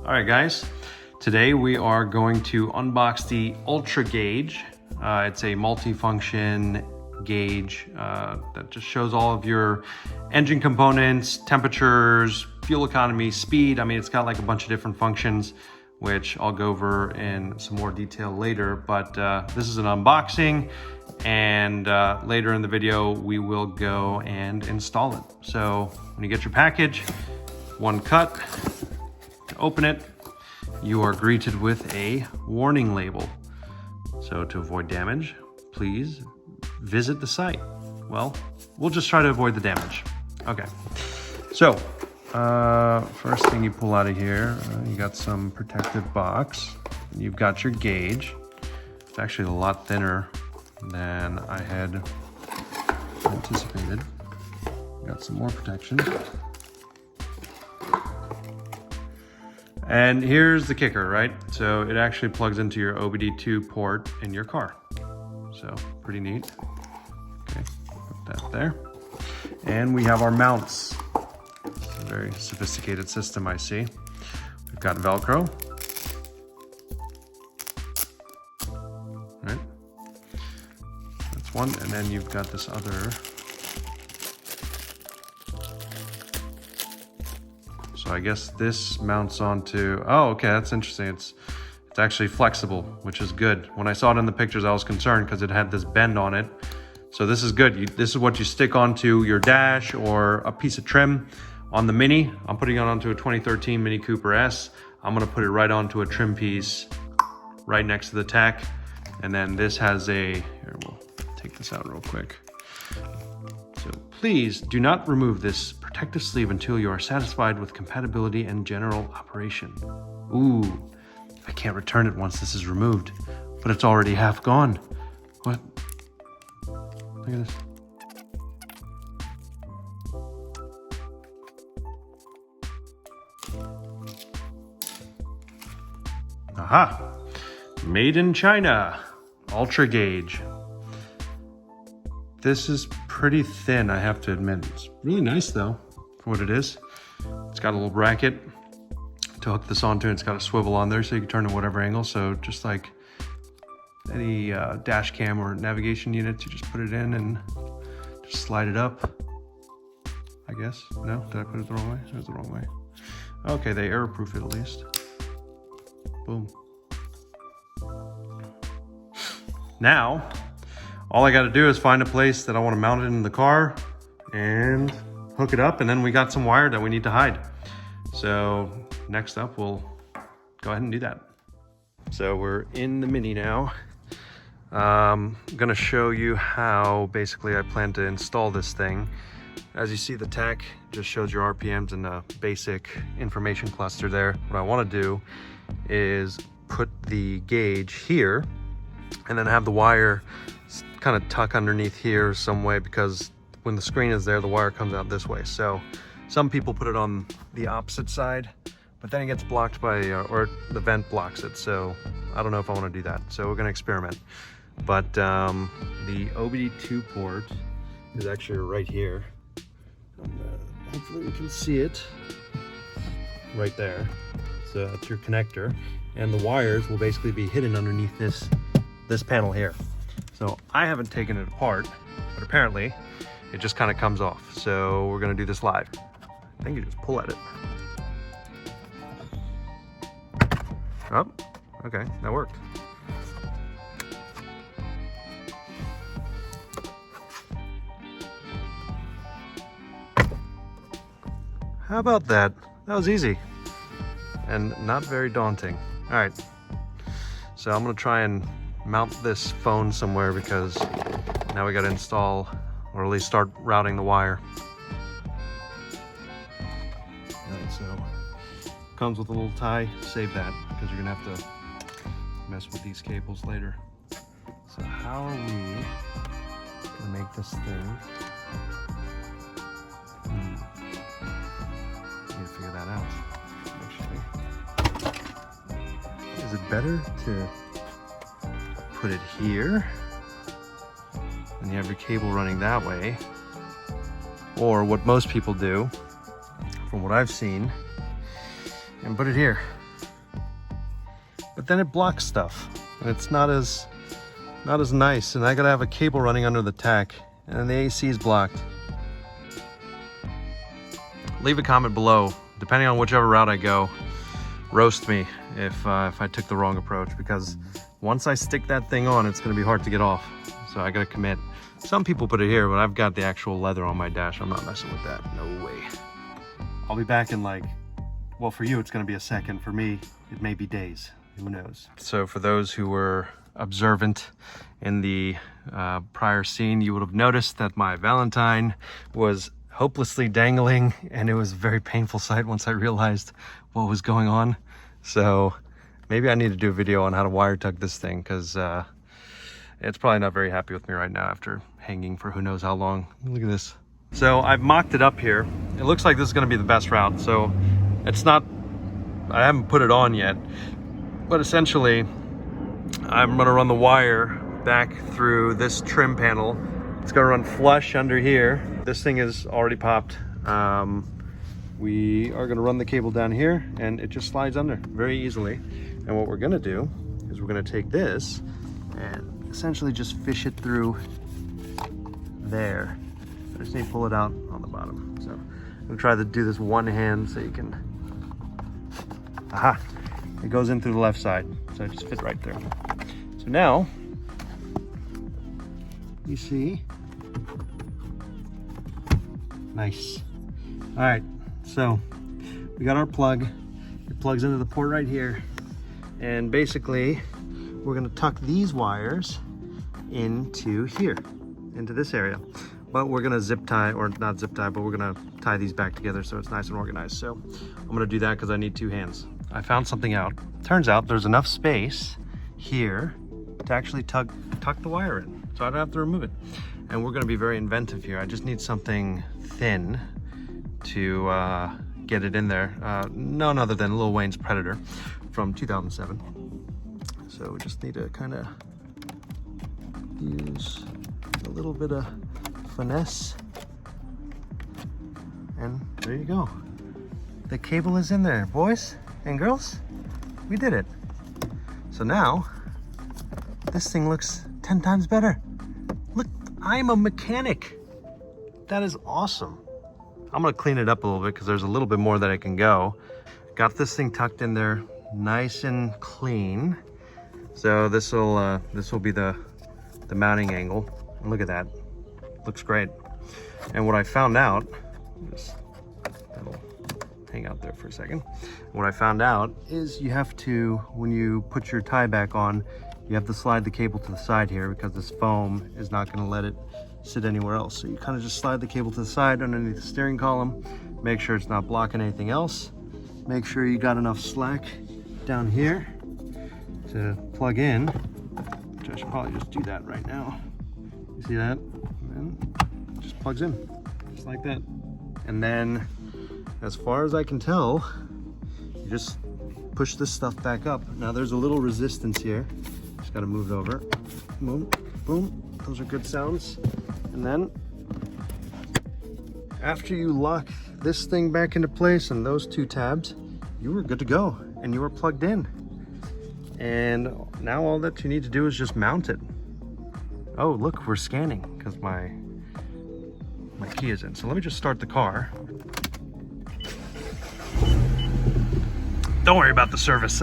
All right, guys. Today we are going to unbox the UltraGauge. It's a multi-function gauge that just shows all of your engine components, temperatures, fuel economy, speed. I mean, it's got like a bunch of different functions, which I'll go over in some more detail later. But this is an unboxing, and later in the video, we will go and install it. So when you get your package, one cut, to open it, you are greeted with a warning label. So to avoid damage, please visit the site. Well, we'll just try to avoid the damage. Okay, so first thing you pull out of here, you got some protective box. You've got your gauge. It's actually a lot thinner than I had anticipated. Got some more protection. And here's the kicker, right? So it actually plugs into your OBD2 port in your car. So pretty neat. Okay, put that there. And we have our mounts. It's a very sophisticated system, I see. We've got Velcro. Right? That's one, and then you've got this other. So I guess this mounts onto, oh, okay, that's interesting. It's actually flexible, which is good. When I saw it in the pictures, I was concerned because it had this bend on it. So this is good. This is what you stick onto your dash or a piece of trim on the Mini. I'm putting it onto a 2013 Mini Cooper S. I'm gonna put it right onto a trim piece right next to the tach. And then this has a, here, we'll take this out real quick. So please do not remove this protective sleeve until you are satisfied with compatibility and general operation. Ooh, I can't return it once this is removed, but it's already half gone. What? Look at this. Aha! Made in China, UltraGauge. This is pretty thin, I have to admit. It's really nice though, for what it is. It's got a little bracket to hook this onto. It's got a swivel on there so you can turn it whatever angle. So just like any dash cam or navigation units, you just put it in and just slide it up, I guess. No, did I put it the wrong way? It was the wrong way. Okay, they error-proof it at least. Boom. Now, all I gotta do is find a place that I wanna mount it in the car and hook it up, and then we got some wire that we need to hide. So next up, we'll go ahead and do that. So we're in the Mini now. I'm gonna show you how basically I plan to install this thing. As you see, the tach just shows your RPMs and a basic information cluster there. What I wanna do is put the gauge here and then have the wire kind of tuck underneath here some way, because when the screen is there, the wire comes out this way. So some people put it on the opposite side, but then it gets blocked by, or the vent blocks it. So I don't know if I want to do that. So we're going to experiment. But the OBD2 port is actually right here. Hopefully you can see it right there. So that's your connector. And the wires will basically be hidden underneath this panel here. So I haven't taken it apart, but apparently it just kind of comes off. So we're gonna do this live. I think you just pull at it. Oh, okay, that worked. How about that? That was easy and not very daunting. All right, so I'm gonna try and mount this phone somewhere, because now we got to install, or at least start routing the wire. And so comes with a little tie. Save that, because you're gonna have to mess with these cables later. So how are we gonna make this thing? Need to figure that out. Actually, is it better to put it here and you have your cable running that way, or what most people do from what I've seen, and put it here. but then it blocks stuff, and it's not as nice. And I gotta have a cable running under the tack, and the AC is blocked. Leave a comment below, depending on whichever route I go. Roast me if I took the wrong approach, because once I stick that thing on, it's gonna be hard to get off. So I gotta commit. Some people put it here, but I've got the actual leather on my dash. I'm not messing with that, no way. I'll be back in like, well, for you, it's gonna be a second. For me, it may be days, who knows? So for those who were observant in the prior scene, you would have noticed that my Valentine was hopelessly dangling, and it was a very painful sight once I realized what was going on. So maybe I need to do a video on how to wire tug this thing, because it's probably not very happy with me right now after hanging for who knows how long. Look at this. So I've mocked it up here. It looks like this is going to be the best route. So it's not, I haven't put it on yet, but essentially I'm going to run the wire back through this trim panel. It's going to run flush under here. This thing is already popped. We are going to run the cable down here, and it just slides under very easily. And what we're going to do is we're going to take this and essentially just fish it through there. I just need to pull it out on the bottom. So I'm going to try to do this one hand so you can, aha, it goes in through the left side. So it just fit right there. So now you see, nice. All right, so we got our plug. It plugs into the port right here, and basically we're going to tuck these wires into here, into this area. But we're going to zip tie, or not zip tie, but we're going to tie these back together so it's nice and organized. So I'm going to do that because I need two hands. I found something out. Turns out there's enough space here to actually tuck the wire in, so I don't have to remove it. And we're going to be very inventive here. I just need something thin to get it in there. None other than Lil Wayne's Predator from 2007. So we just need to kind of use a little bit of finesse, and there you go. The cable is in there, boys and girls. We did it. So now this thing looks 10 times better. Look, I'm a mechanic. That is awesome. I'm gonna clean it up a little bit because there's a little bit more that I can go. Got this thing tucked in there nice and clean. So this will be the mounting angle. And look at that. Looks great. And what I found out, that'll hang out there for a second. What I found out is you have to, when you put your tie back on, you have to slide the cable to the side here because this foam is not going to let it sit anywhere else. So you kind of just slide the cable to the side underneath the steering column, make sure it's not blocking anything else. Make sure you got enough slack down here to plug in, which I should probably just do that right now. You see that? And it just plugs in, just like that. And then, as far as I can tell, you just push this stuff back up. Now there's a little resistance here. Just gotta move it over. Boom, boom. Those are good sounds. And then, after you lock this thing back into place and those two tabs, you were good to go and you were plugged in. And now all that you need to do is just mount it. Oh, look, we're scanning because my key is in. So let me just start the car. Don't worry about the service.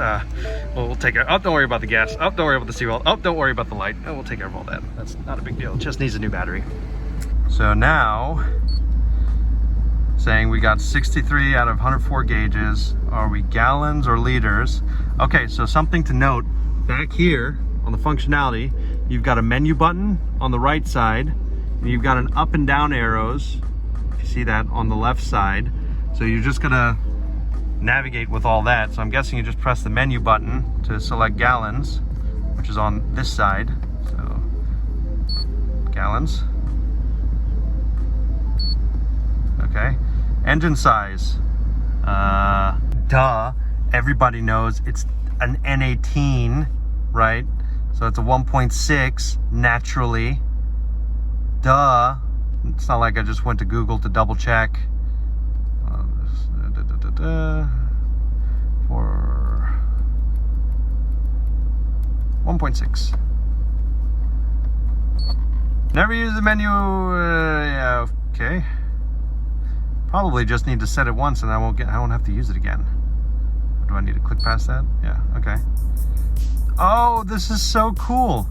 We'll take care. Oh, don't worry about the gas. Oh, don't worry about the seatbelt. Oh, don't worry about the light. Oh, we'll take care of all that. That's not a big deal. It just needs a new battery. So now, saying we got 63 out of 104 gauges. Are we gallons or liters? Okay, so something to note, back here on the functionality, you've got a menu button on the right side, and you've got an up and down arrows, if you see that, on the left side. So you're just gonna navigate with all that. So I'm guessing you just press the menu button to select gallons, which is on this side. So gallons. Okay. Engine size. Duh. Everybody knows it's an N18, right? So it's a 1.6 naturally. Duh. It's not like I just went to Google to double check. For 1.6. Never use the menu. Yeah, okay. Probably just need to set it once, and I won't have to use it again. Or do I need to click past that? Yeah. Okay. Oh, this is so cool.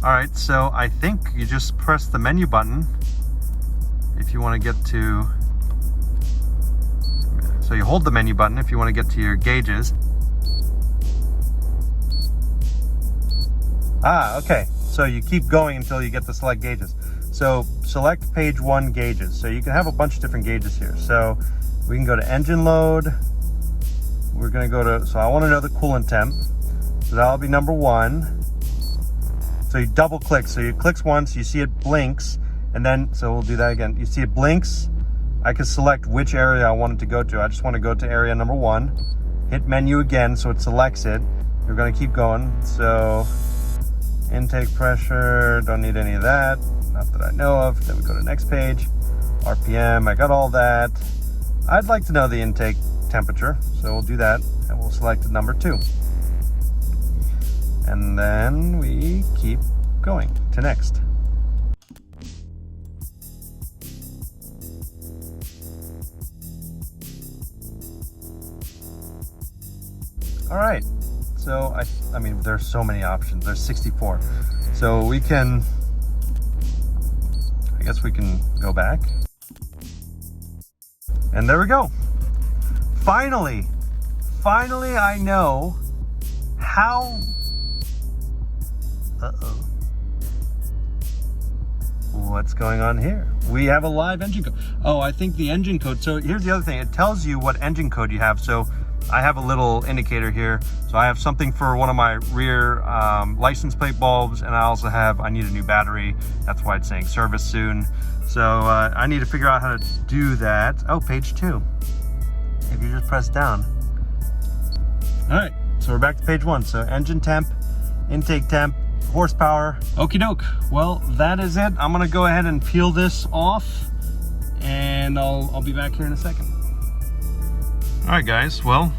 All right, so I think you just press the menu button if you want to get to. So you hold the menu button if you want to get to your gauges. Ah, okay. So you keep going until you get to select gauges. So select page 1 gauges. So you can have a bunch of different gauges here. So we can go to engine load. We're gonna go to, so I wanna know the coolant temp. So that'll be number 1. So you double click. So you click once, you see it blinks, and then, so we'll do that again. You see it blinks. I can select which area I want it to go to. I just wanna go to area number 1. Hit menu again so it selects it. We're gonna keep going. So intake pressure, don't need any of that. Not that I know of. Then we go to next page. RPM, I got all that. I'd like to know the intake temperature, so we'll do that, and we'll select number 2. And then we keep going to next. All right, so I mean, there's so many options. There's 64. So we can, I guess we can go back. And there we go. Finally I know how, what's going on here? We have a live engine code. Oh, I think the engine code, so here's the other thing. It tells you what engine code you have. So I have a little indicator here. So I have something for one of my rear license plate bulbs, and I also have, I need a new battery. That's why it's saying service soon. So I need to figure out how to do that. Oh, page 2. If you just press down. All right, so we're back to page 1. So engine temp, intake temp, horsepower. Okie doke. Well, that is it. I'm gonna go ahead and peel this off, and I'll be back here in a second. All right, guys. Well,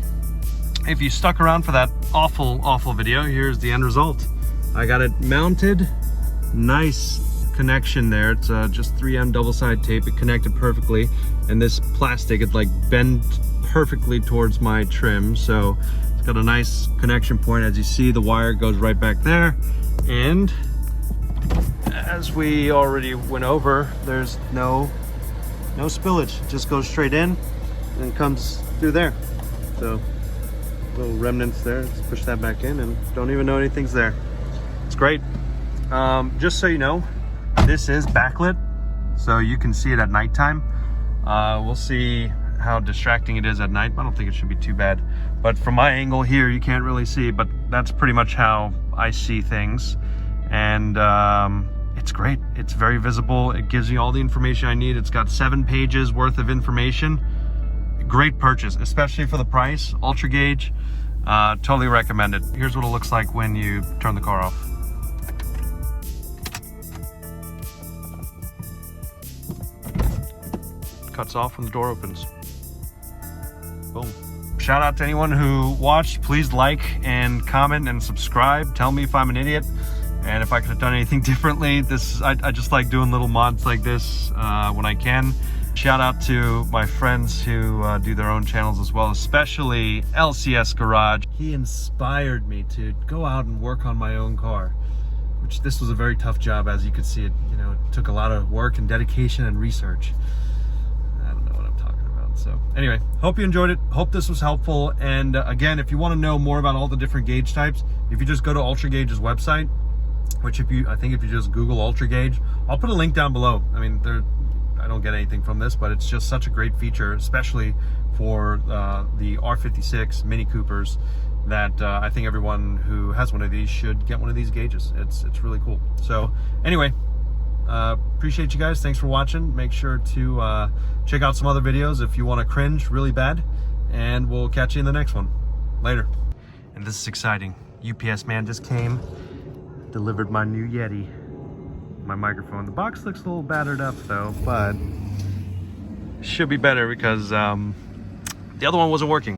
if you stuck around for that awful video, here's the end result. I got it mounted. Nice connection there. It's just 3M double side tape. It connected perfectly, and this plastic, it like bent perfectly towards my trim. So it's got a nice connection point. As you see, the wire goes right back there, and as we already went over, there's no spillage. It just goes straight in and comes through there. So little remnants there. Let's push that back in, and don't even know anything's there. It's great. Just so you know, this is backlit, so you can see it at nighttime. We'll see how distracting it is at night. I don't think it should be too bad, but from my angle here, you can't really see, but that's pretty much how I see things. And it's great. It's very visible. It gives me all the information I need. It's got 7 pages worth of information. Great purchase, especially for the price. UltraGauge, totally recommend it. Here's what it looks like when you turn the car off. Cuts off when the door opens. Boom. Shout out to anyone who watched. Please like and comment and subscribe. Tell me if I'm an idiot and if I could have done anything differently. I just like doing little mods like this when I can. Shout out to my friends who do their own channels as well, especially LCS Garage. He inspired me to go out and work on my own car, which this was a very tough job. As you could see, it took a lot of work and dedication and research. So anyway, hope you enjoyed it. Hope this was helpful. And again, if you want to know more about all the different gauge types, if you just go to UltraGauge's website, which I think if you just Google UltraGauge, I'll put a link down below. I mean, I don't get anything from this, but it's just such a great feature, especially for the R56 Mini Coopers, that I think everyone who has one of these should get one of these gauges. It's really cool. So anyway, appreciate you guys. Thanks for watching. Make sure to check out some other videos if you want to cringe really bad, and we'll catch you in the next one. Later. And this is exciting. UPS man just came, delivered my new Yeti, my microphone. The box looks a little battered up though, but should be better because the other one wasn't working.